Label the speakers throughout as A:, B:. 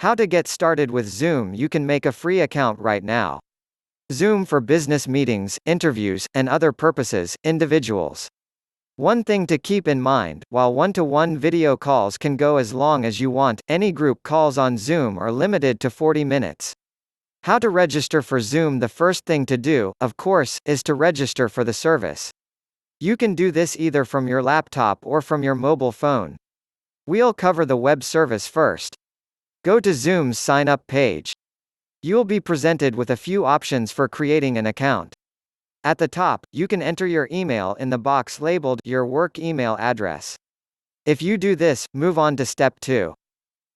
A: How to get started with Zoom? You can make a free account right now. Zoom for business meetings, interviews, and other purposes, individuals. One thing to keep in mind, while one-to-one video calls can go as long as you want, any group calls on Zoom are limited to 40 minutes. How to register for Zoom? The first thing to do, of course, is to register for the service. You can do this either from your laptop or from your mobile phone. We'll cover the web service first. Go to Zoom's sign-up page. You'll be presented with a few options for creating an account. At the top, you can enter your email in the box labeled your work email address. If you do this, move on to step 2.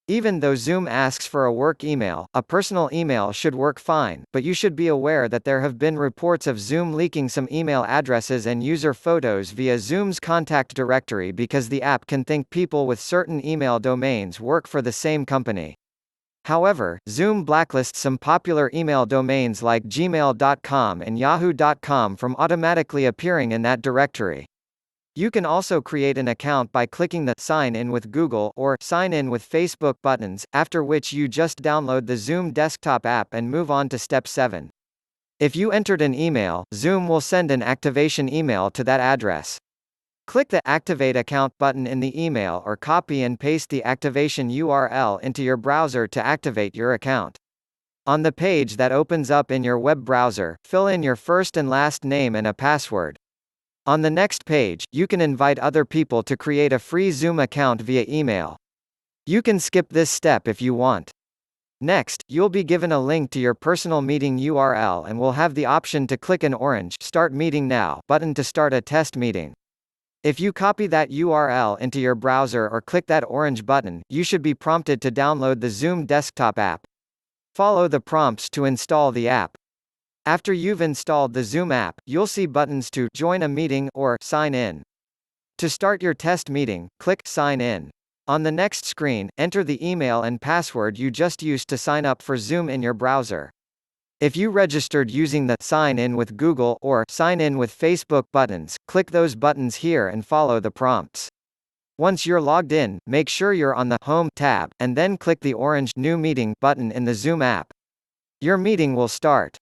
A: Even though Zoom asks for a work email, a personal email should work fine, but you should be aware that there have been reports of Zoom leaking some email addresses and user photos via Zoom's contact directory because the app can think people with certain email domains work for the same company. However, Zoom blacklists some popular email domains like gmail.com and yahoo.com from automatically appearing in that directory. You can also create an account by clicking the Sign in with Google or Sign in with Facebook buttons, after which you just download the Zoom desktop app and move on to step 7. If you entered an email, Zoom will send an activation email to that address. Click the Activate Account button in the email or copy and paste the activation URL into your browser to activate your account. On the page that opens up in your web browser, fill in your first and last name and a password. On the next page, you can invite other people to create a free Zoom account via email. You can skip this step if you want. Next, you'll be given a link to your personal meeting URL and will have the option to click an orange Start Meeting Now button to start a test meeting. If you copy that URL into your browser or click that orange button, you should be prompted to download the Zoom desktop app. Follow the prompts to install the app. After you've installed the Zoom app, you'll see buttons to Join a Meeting or Sign in. To start your test meeting, click Sign in. On the next screen, enter the email and password you just used to sign up for Zoom in your browser. If you registered using the Sign in with Google or Sign in with Facebook buttons, click those buttons here and follow the prompts. Once you're logged in, make sure you're on the Home tab, and then click the orange New Meeting button in the Zoom app. Your meeting will start.